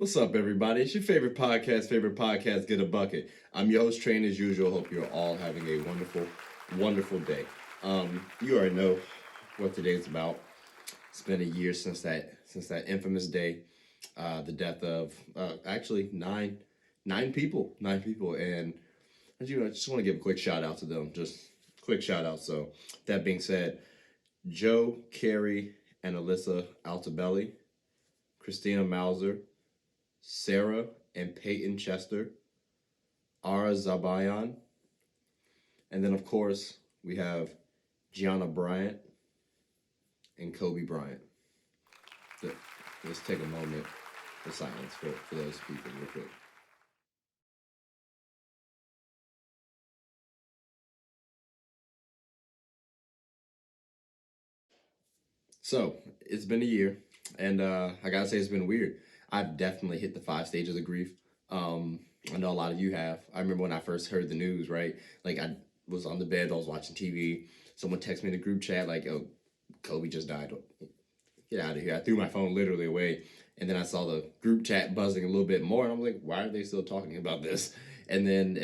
What's up, everybody? It's your favorite podcast, Get a Bucket. I'm your host, Train, as usual. Hope you're all having a wonderful, wonderful day. You already know what today's about. It's been a year since that infamous day, the death of actually nine people, and I just want to give a quick shout out to them. Just quick shout out. So that being said, Joe, Carrie, and Alyssa Altabelli, Christina Mauser, Sarah and Peyton Chester, Ara Zabayan, and then of course we have Gianna Bryant and Kobe Bryant. Let's take a moment of silence for those people real quick. So it's been a year, and I gotta say it's been weird. I've definitely hit the 5 stages of grief. I know a lot of you have. I remember when I first heard the news, right? Like I was on the bed, I was watching TV. Someone texted me in the group chat, like, "Oh, Kobe just died. Get out of here." I threw my phone literally away. And then I saw the group chat buzzing a little bit more. And I'm like, why are they still talking about this? And then,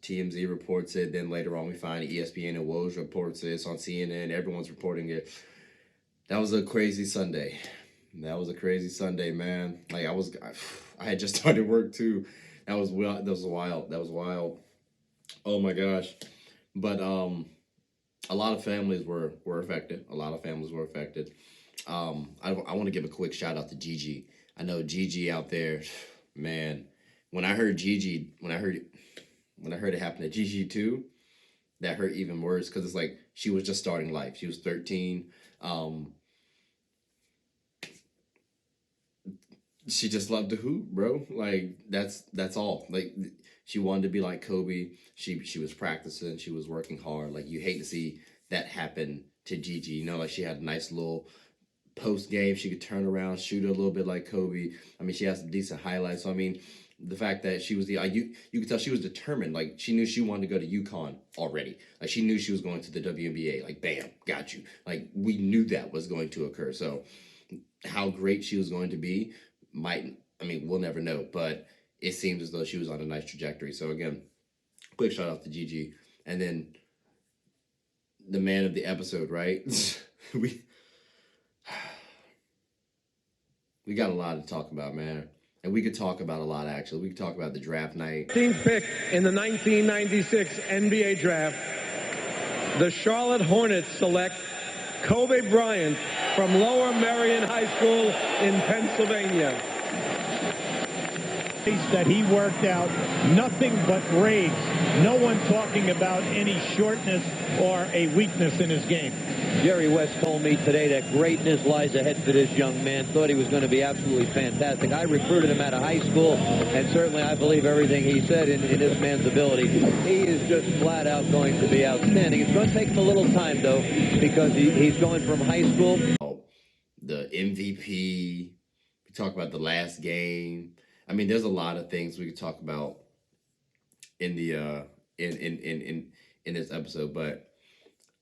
TMZ reports it. Then later on, we find ESPN and Woj reports this on CNN. Everyone's reporting it. That was a crazy Sunday. That was a crazy Sunday, man. Like I had just started work too. That was wild. That was wild. That was wild. Oh my gosh. But a lot of families were affected. A lot of families were affected. I want to give a quick shout out to GiGi. I know GiGi out there, man. When I heard GiGi, when I heard it happen to GiGi too, that hurt even worse because it's like she was just starting life. She was 13. She just loved to hoop, bro. Like that's all. Like she wanted to be like Kobe. She was practicing. She was working hard. Like you hate to see that happen to GiGi. You know, like she had a nice little post game. She could turn around, shoot a little bit like Kobe. I mean, she has some decent highlights. So I mean, the fact that she was you could tell she was determined. Like she knew she wanted to go to UConn already. Like she knew she was going to the WNBA. Like bam, got you. Like we knew that was going to occur. So how great she was going to be we'll never know, but it seems as though she was on a nice trajectory. So again, quick shout out to GiGi. And then the man of the episode, right? we we got a lot to talk about, man. And we could talk about a lot, actually. We could talk about the draft night. 15th pick in the 1996 NBA draft, the Charlotte Hornets select Kobe Bryant from Lower Merion High School in Pennsylvania. That he worked out, nothing but grades. No one talking about any shortness or a weakness in his game. Jerry West told me today that greatness lies ahead for this young man. Thought he was going to be absolutely fantastic. I recruited him out of high school, and certainly I believe everything he said in this man's ability. He is just flat out going to be outstanding. It's going to take him a little time, though, because he's going from high school. The MVP. We talk about the last game. I mean, there's a lot of things we could talk about in the in this episode, but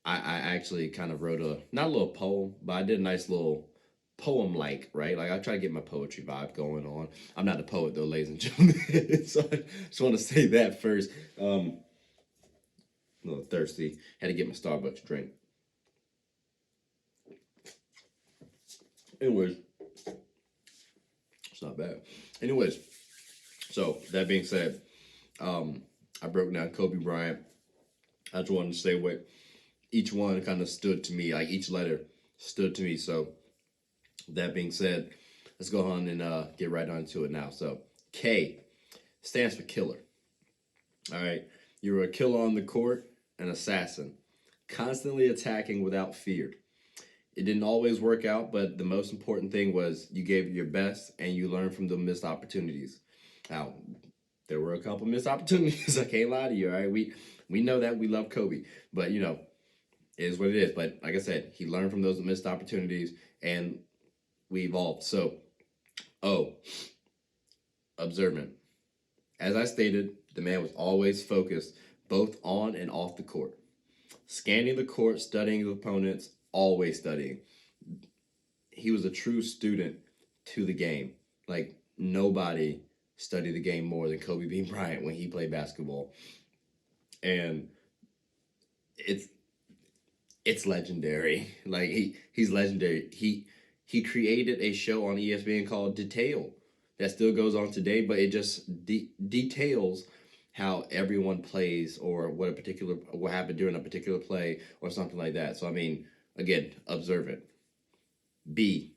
I actually kind of wrote not a little poem, but I did a nice little poem right? Like I try to get my poetry vibe going on. I'm not a poet though, ladies and gentlemen. So I just want to say that first. A little thirsty. Had to get my Starbucks drink. Anyways, it's not bad. Anyways, so that being said, I broke down Kobe Bryant. I just wanted to say what each one kind of stood to me, like each letter stood to me. So that being said, let's go on and get right on to it now. So K stands for killer. All right, you're a killer on the court, an assassin, constantly attacking without fear. It didn't always work out, but the most important thing was you gave it your best and you learned from the missed opportunities. Now, there were a couple missed opportunities. I can't lie to you, all right? We know that. We love Kobe. But, it is what it is. But like I said, he learned from those missed opportunities and we evolved. So, observant. As I stated, the man was always focused both on and off the court. Scanning the court, studying his opponents, always studying. He was a true student to the game. Like, nobody studied the game more than Kobe B. Bryant when he played basketball. And it's it's legendary. Like he's legendary. He created a show on ESPN called Detail that still goes on today, but it just details how everyone plays or what happened during a particular play or something like that. So I mean, again, observant. B,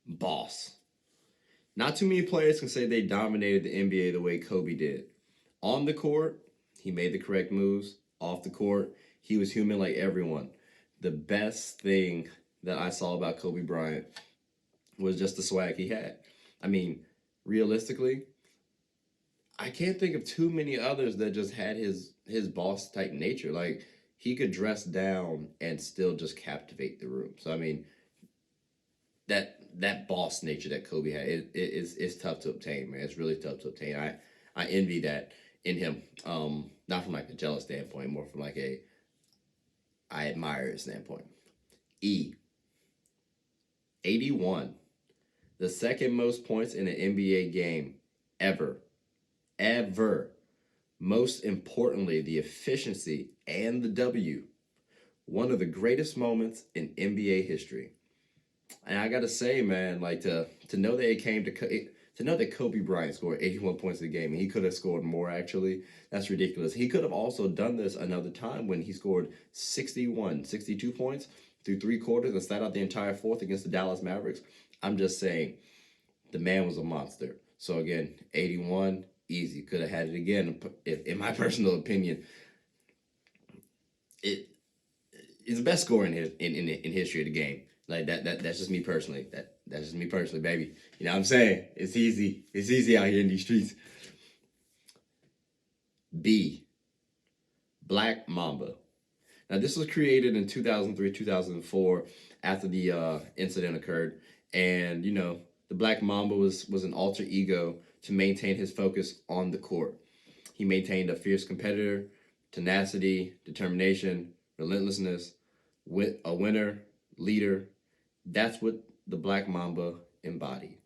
boss. Not too many players can say they dominated the NBA the way Kobe did. On the court, he made the correct moves. Off the court, he was human like everyone. The best thing that I saw about Kobe Bryant was just the swag he had. I mean, realistically, I can't think of too many others that just had his boss type nature. Like he could dress down and still just captivate the room. So I mean, that boss nature that Kobe had, it's tough to obtain, man. It's really tough to obtain. I envy that in him. Not from like a jealous standpoint, more from like a I admire his standpoint. E, 81, the second most points in an NBA game ever, ever. Most importantly, the efficiency and the W. One of the greatest moments in NBA history. And I gotta say, man, like to know that it came to know that Kobe Bryant scored 81 points in the game, and he could have scored more. Actually, that's ridiculous. He could have also done this another time when he scored 62 points through three quarters and sat out the entire fourth against the Dallas Mavericks. I'm just saying, the man was a monster. So again, 81, easy. Could have had it again. If, in my personal opinion, it is the best score in history of the game. Like that's just me personally. That's just me personally, baby. You know what I'm saying? It's easy. It's easy out here in these streets. B, Black Mamba. Now this was created in 2003, 2004 after the incident occurred, and you know the Black Mamba was an alter ego to maintain his focus on the court. He maintained a fierce competitor, tenacity, determination, relentlessness, a winner, leader. That's what the Black Mamba embodied.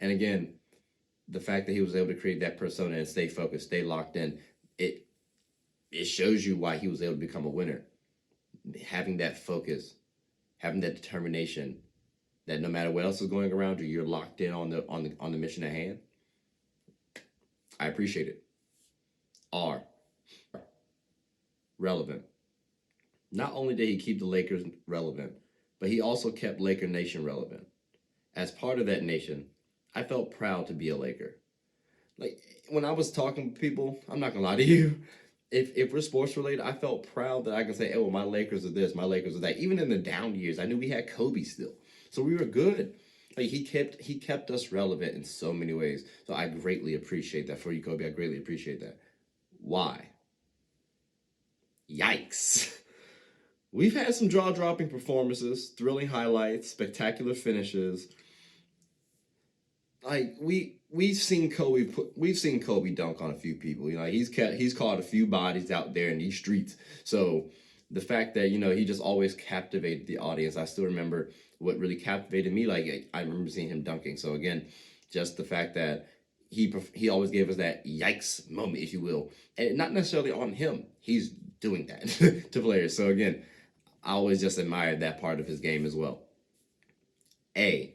And again, the fact that he was able to create that persona and stay focused, stay locked in, it it shows you why he was able to become a winner. Having that focus, having that determination, that no matter what else is going around you, you're locked in on the mission at hand. I appreciate it. R, relevant. Not only did he keep the Lakers relevant, but he also kept Laker Nation relevant. As part of that nation, I felt proud to be a Laker. Like when I was talking to people, I'm not gonna lie to you. If we're sports related, I felt proud that I can say, "Oh, well, my Lakers are this, my Lakers are that." Even in the down years, I knew we had Kobe still, so we were good. Like he kept us relevant in so many ways. So I greatly appreciate that for you, Kobe. I greatly appreciate that. Why? Yikes. We've had some jaw-dropping performances, thrilling highlights, spectacular finishes. Like we've seen Kobe dunk on a few people. You know, he's caught a few bodies out there in these streets. So the fact that he just always captivated the audience. I still remember what really captivated me. Like I remember seeing him dunking. So again, just the fact that he always gave us that yikes moment, if you will, and not necessarily on him. He's doing that to players. So again, I always just admired that part of his game as well. A,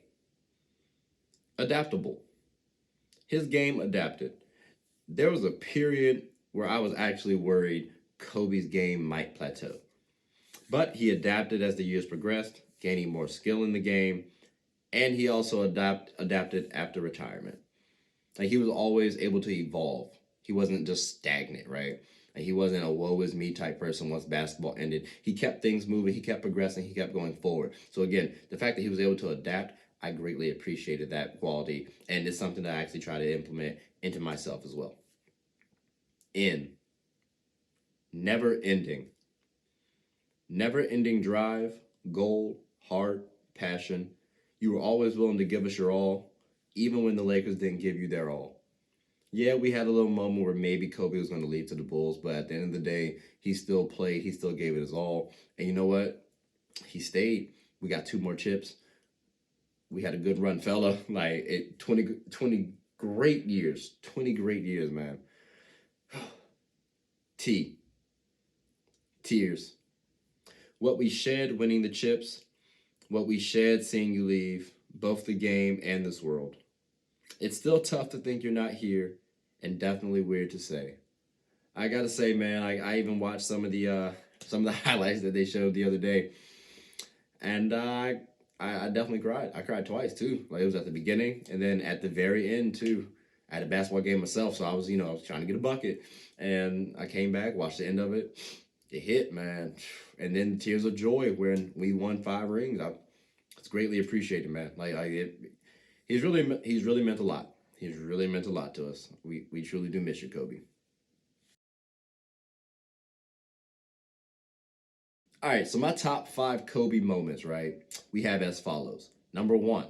adaptable. His game adapted. There was a period where I was actually worried Kobe's game might plateau. But he adapted as the years progressed, gaining more skill in the game, and he also adapted after retirement. Like he was always able to evolve. He wasn't just stagnant, right? Like he wasn't a woe is me type person once basketball ended. He kept things moving, he kept progressing, he kept going forward. So again, the fact that he was able to adapt, I greatly appreciated that quality, and it's something that I actually try to implement into myself as well. In never ending. Never ending drive, goal, heart, passion. You were always willing to give us your all, even when the Lakers didn't give you their all. Yeah, we had a little moment where maybe Kobe was going to leave to the Bulls, but at the end of the day, he still played. He still gave it his all. And you know what? He stayed. We got 2 more chips. we had a good run, fella. Like 20 20 great years, man. T, tears. What we shed winning the chips, what we shed seeing you leave, both the game and this world. It's still tough to think you're not here, and definitely weird to say. I gotta say, man, I even watched some of the highlights that they showed the other day, and I definitely cried. I cried twice too. Like it was at the beginning and then at the very end too. I had a basketball game myself, so I was trying to get a bucket, and I came back, watched the end of it. It hit, man, and then tears of joy when we won 5 rings. It's greatly appreciated, man. He's really meant a lot. He's really meant a lot to us. We truly do miss you, Kobe. All right, so my top 5 Kobe moments, right? We have as follows. Number 1,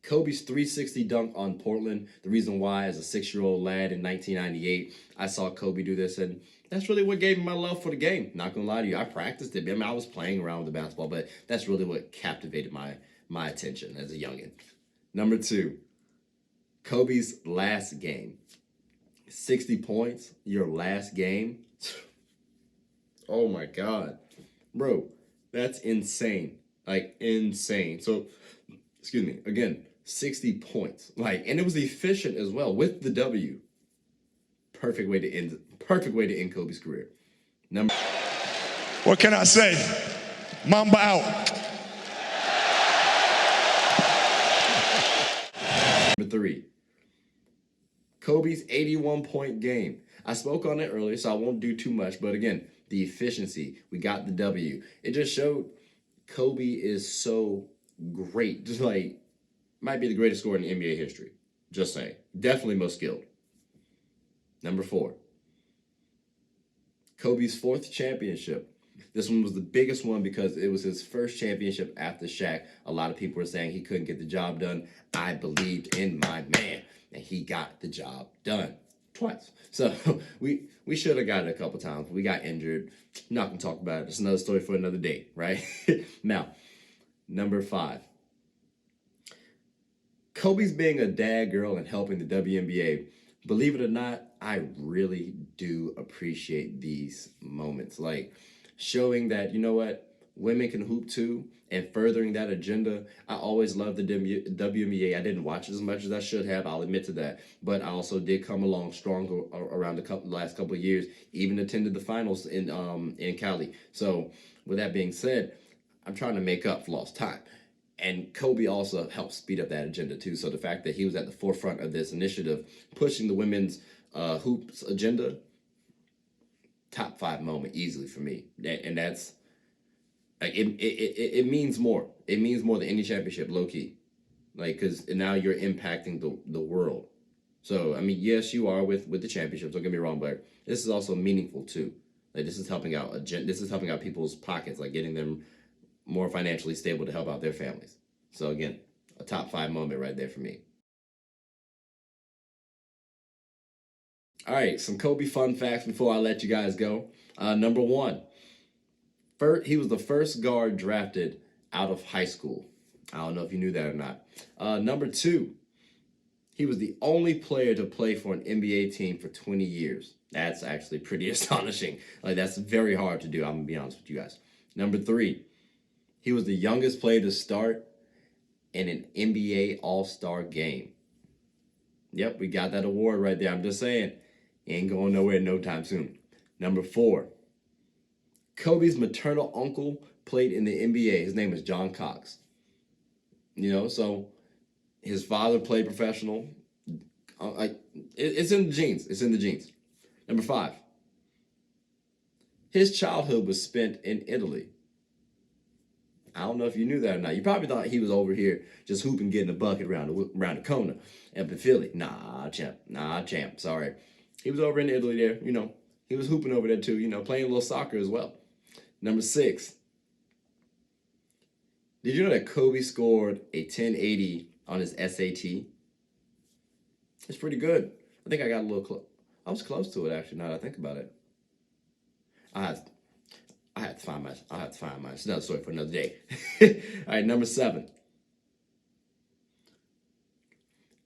Kobe's 360 dunk on Portland. The reason why, as a 6-year-old lad in 1998, I saw Kobe do this, and that's really what gave me my love for the game. Not gonna lie to you, I practiced it. I mean, I was playing around with the basketball, but that's really what captivated my attention as a youngin. Number 2, Kobe's last game. 60 points, your last game. Oh my God. Bro, that's insane. Like, insane. So, excuse me, again, 60 points. Like, and it was efficient as well with the W. Perfect way to end Kobe's career. What can I say? Mamba out. Number 3, Kobe's 81-point game. I spoke on it earlier, so I won't do too much. But again, the efficiency. We got the W. It just showed Kobe is so great. Just like, might be the greatest scorer in NBA history. Just saying. Definitely most skilled. Number 4, Kobe's 4th championship. This one was the biggest one because it was his first championship after Shaq. A lot of people were saying he couldn't get the job done. I believed in my man, and he got the job done twice. So we should have got it a couple times. We got injured. Not gonna talk about it. It's another story for another day, right? Now, number 5. Kobe's being a dad girl and helping the WNBA. Believe it or not, I really do appreciate these moments. Like showing that, you know what, women can hoop too, and furthering that agenda. I always loved the WNBA. I didn't watch it as much as I should have, I'll admit to that. But I also did come along stronger around the last couple of years, even attended the finals in Cali. So with that being said, I'm trying to make up for lost time. And Kobe also helped speed up that agenda too. So the fact that he was at the forefront of this initiative, pushing the women's hoops agenda, top 5 moment easily for me. And that's like it means more. It means more than any championship, low key. Like, because now you're impacting the world. So I mean, yes, you are with the championships. Don't get me wrong, but this is also meaningful too. Like this is helping out this is helping out people's pockets, like getting them more financially stable to help out their families. So again, a top 5 moment right there for me. All right, some Kobe fun facts before I let you guys go. Number 1, he was the first guard drafted out of high school. I don't know if you knew that or not. Number 2, he was the only player to play for an NBA team for 20 years. That's actually pretty astonishing. Like that's very hard to do. I'm gonna be honest with you guys. Number 3, he was the youngest player to start in an NBA All-Star game. Yep, we got that award right there. I'm just saying, he ain't going nowhere no time soon. Number 4, Kobe's maternal uncle played in the NBA. His name is John Cox. You know, so his father played professional. It's in the genes. It's in the genes. Number 5, his childhood was spent in Italy. I don't know if you knew that or not. You probably thought he was over here just hooping, getting a bucket around the corner up in Philly. Nah, champ. Sorry. He was over in Italy there, you know. He was hooping over there too, you know, playing a little soccer as well. Number 6. Did you know that Kobe scored a 1080 on his SAT? It's pretty good. I think I got a little close. I was close to it actually, now that I think about it. I have to find mine. It's another story for another day. All right, number 7.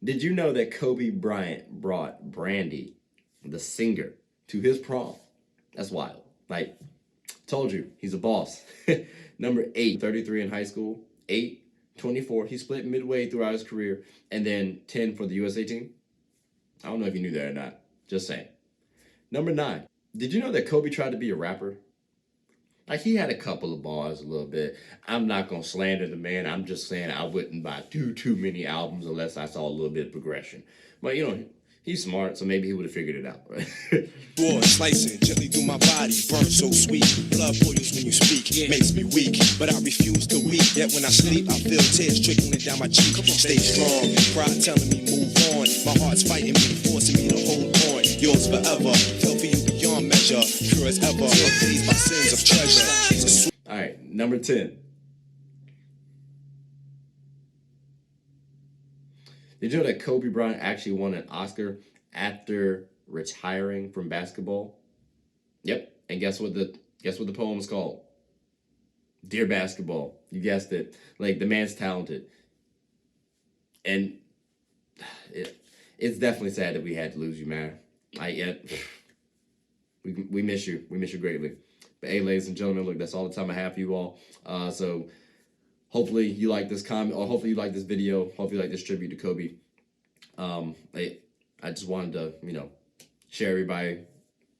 Did you know that Kobe Bryant brought Brandy, the singer, to his prom? That's wild. Like, told you, he's a boss. Number 8, 33 in high school. 8, 24. He split midway throughout his career. And then 10 for the USA team. I don't know if you knew that or not. Just saying. Number 9. Did you know that Kobe tried to be a rapper? Like, he had a couple of bars a little bit. I'm not going to slander the man. I'm just saying I wouldn't buy too many albums unless I saw a little bit of progression. But, you know, he's smart, so maybe he would have figured it out, right? Boy, slicing gently through my body, burn so sweet. Blood boils when you speak, makes me weak, but I refuse to weep. Yet when I sleep, I feel tears trickling down my cheek. Stay strong, pride telling me move on. My heart's fighting me, forcing me to hold on. Yours forever, feel for you beyond measure, pure as ever. Please my sins of treasure. All right, number 10. Did you know that Kobe Bryant actually won an Oscar after retiring from basketball? Yep. And guess what the poem is called? Dear Basketball. You guessed it. Like, the man's talented. And it's definitely sad that we had to lose you, man. We miss you. We miss you greatly. But hey, ladies and gentlemen, look, that's all the time I have for you all. So hopefully you like this comment, or hopefully you like this video. Hopefully you like this tribute to Kobe. I just wanted to, share everybody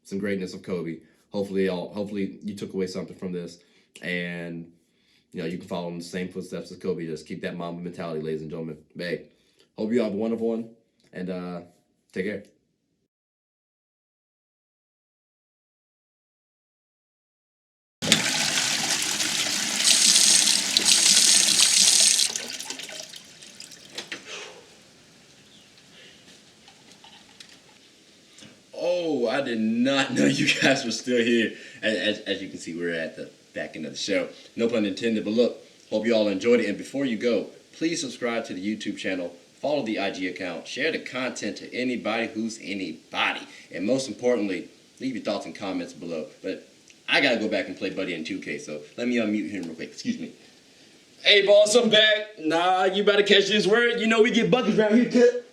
some greatness of Kobe. Hopefully you took away something from this, and you can follow in the same footsteps as Kobe. Just keep that Mamba mentality, ladies and gentlemen. But hey, hope you all have a wonderful one, and take care. Oh, I did not know you guys were still here. As you can see, we're at the back end of the show. No pun intended, but look, hope you all enjoyed it. And before you go, please subscribe to the YouTube channel, follow the IG account, share the content to anybody who's anybody. And most importantly, leave your thoughts and comments below. But I got to go back and play Buddy in 2K, so let me unmute him real quick. Excuse me. Hey, boss, I'm back. Nah, you better catch this word. You know we get buckets around here, kid.